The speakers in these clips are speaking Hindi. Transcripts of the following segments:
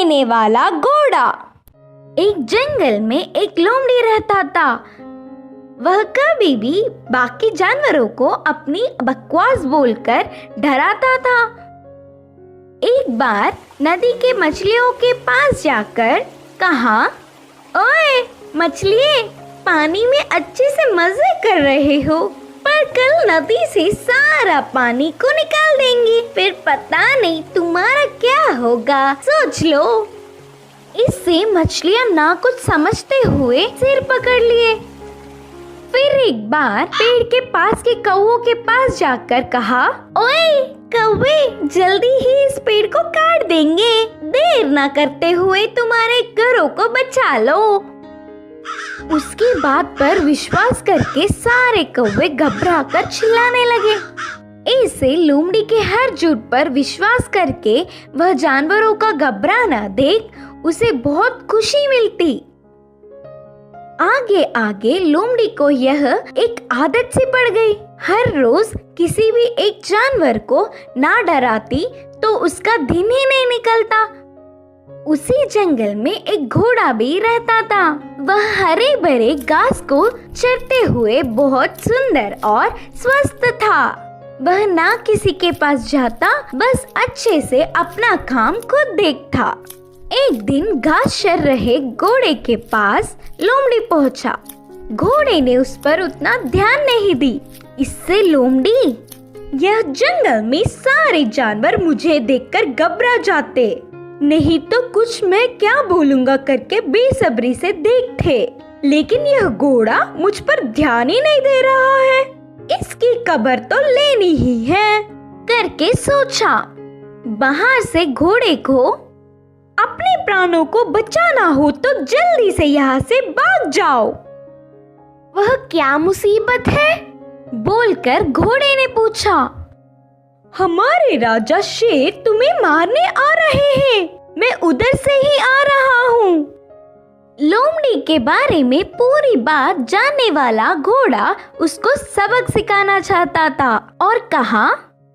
देने वाला घोड़ा। एक जंगल में एक लोमड़ी रहता था। वह कभी भी बाकी जानवरों को अपनी बकवास बोलकर डराता था। एक बार नदी के मछलियों के पास जाकर कहा, ओए मछलिए, पानी में अच्छे से मजे कर रहे हो, पर कल नदी से सारा पानी को निकाल देंगे, फिर पता नहीं तुम्हारा क्या होगा, सोच लो। इससे मछलियां ना कुछ समझते हुए सिर पकड़ लिए। फिर एक बार पेड़ के पास के कौवों के पास जाकर कहा, ओए कौवे, जल्दी ही इस पेड़ को काट देंगे, देर ना करते हुए तुम्हारे घरों को बचा लो। उसकी बात पर विश्वास करके सारे कौवे घबराकर चिल्लाने लगे। ऐसे लोमड़ी के हर झूठ पर विश्वास करके वह जानवरों का घबराना देख उसे बहुत खुशी मिलती। आगे आगे लोमड़ी को यह एक आदत सी पड़ गई। हर रोज किसी भी एक जानवर को ना डराती तो उसका दिन ही नहीं निकलता। उसी जंगल में एक घोड़ा भी रहता था। वह हरे भरे घास को चरते हुए बहुत सुंदर और स्वस्थ था। वह ना किसी के पास जाता, बस अच्छे से अपना काम खुद देखता। एक दिन घास चर रहे घोड़े के पास लोमड़ी पहुंचा। घोड़े ने उस पर उतना ध्यान नहीं दी। इससे लोमड़ी, यह जंगल में सारे जानवर मुझे देखकर घबरा जाते, नहीं तो कुछ मैं क्या बोलूंगा करके बेसब्री से देखते, लेकिन यह घोड़ा मुझ पर ध्यान ही नहीं दे रहा है, इसकी खबर तो लेनी ही है करके सोचा। बाहर से घोड़े को अपने प्राणों को बचाना हो तो जल्दी से यहाँ से भाग जाओ। वह क्या मुसीबत है? बोलकर घोड़े ने पूछा। हमारे राजा शेर तुम्हें मारने आ रहे हैं, मैं उधर से ही आ रहा हूँ। लोमड़ी के बारे में पूरी बात जानने वाला घोड़ा उसको सबक सिखाना चाहता था और कहा,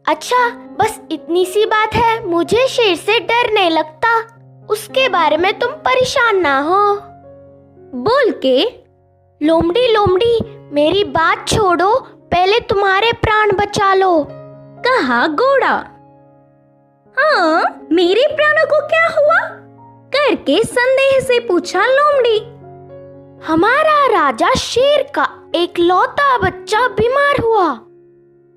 अच्छा बस इतनी सी बात है, मुझे शेर से डर नहीं लगता, उसके बारे में तुम परेशान ना हो। बोल के लोमड़ी लोमड़ी मेरी बात छोड़ो, पहले तुम्हारे प्राण बचा लो, कहा घोड़ा। हाँ, मेरे प्राणों को क्या हुआ? करके संदेह से पूछा लोमड़ी। हमारा राजा शेर का एक लौता बच्चा बीमार हुआ,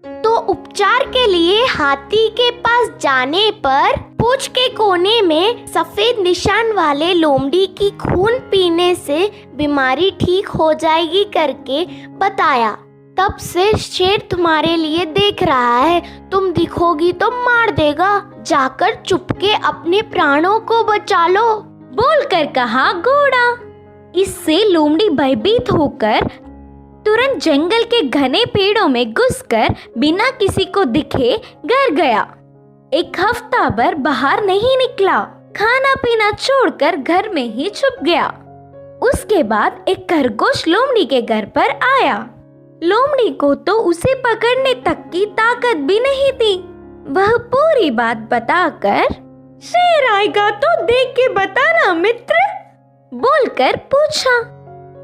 तो उपचार के लिए हाथी के पास जाने पर पूंछ के कोने में सफेद निशान वाले लोमड़ी की खून पीने से बीमारी ठीक हो जाएगी करके बताया। तब से शेर तुम्हारे लिए देख रहा है, तुम दिखोगी तो मार देगा, जाकर चुपके अपने प्राणों को बचा लो, बोलकर कहा घोड़ा। इससे लोमड़ी भयभीत होकर तुरंत जंगल के घने पेड़ों में घुसकर बिना किसी को दिखे घर गया। एक हफ्ता भर बाहर नहीं निकला, खाना पीना छोड़कर घर में ही छुप गया। उसके बाद एक खरगोश लोमड़ी के घर पर आया। लोमड़ी को तो उसे पकड़ने तक की ताकत भी नहीं थी। वह पूरी बात बताकर, शेर आएगा तो देख के बताना मित्र, बोलकर पूछा।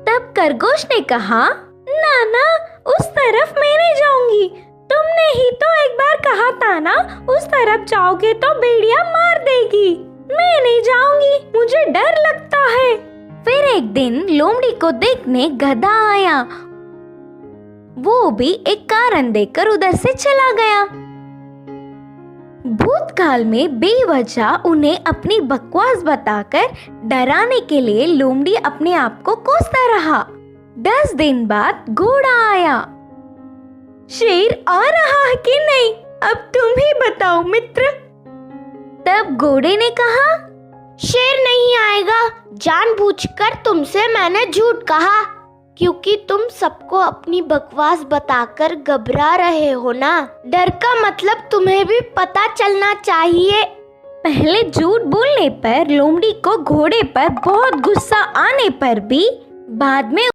तब खरगोश ने कहा, ना उस तरफ मैं नहीं जाऊंगी, तुमने ही तो एक बार कहा था ना, उस तरफ जाओगे तो भेड़िया मार देगी, मैं नहीं जाऊंगी, मुझे डर लगता है। फिर एक दिन लोमड़ी को देखने गधा आया। वो भी एक कारण देकर उधर से चला गया। भूतकाल में बेवजह उन्हें अपनी बकवास बताकर डराने के लिए लोमड़ी अपने आप को कोसता रहा। 10 दिन बाद घोड़ा आया। शेर आ रहा है कि नहीं, अब तुम ही बताओ मित्र। तब घोड़े ने कहा, शेर नहीं आएगा, जानबूझकर तुमसे मैंने झूठ कहा, क्योंकि तुम सबको अपनी बकवास बताकर घबरा रहे हो ना। डर का मतलब तुम्हें भी पता चलना चाहिए। पहले झूठ बोलने पर लोमड़ी को घोड़े पर बहुत गुस्सा आने पर भी बाद में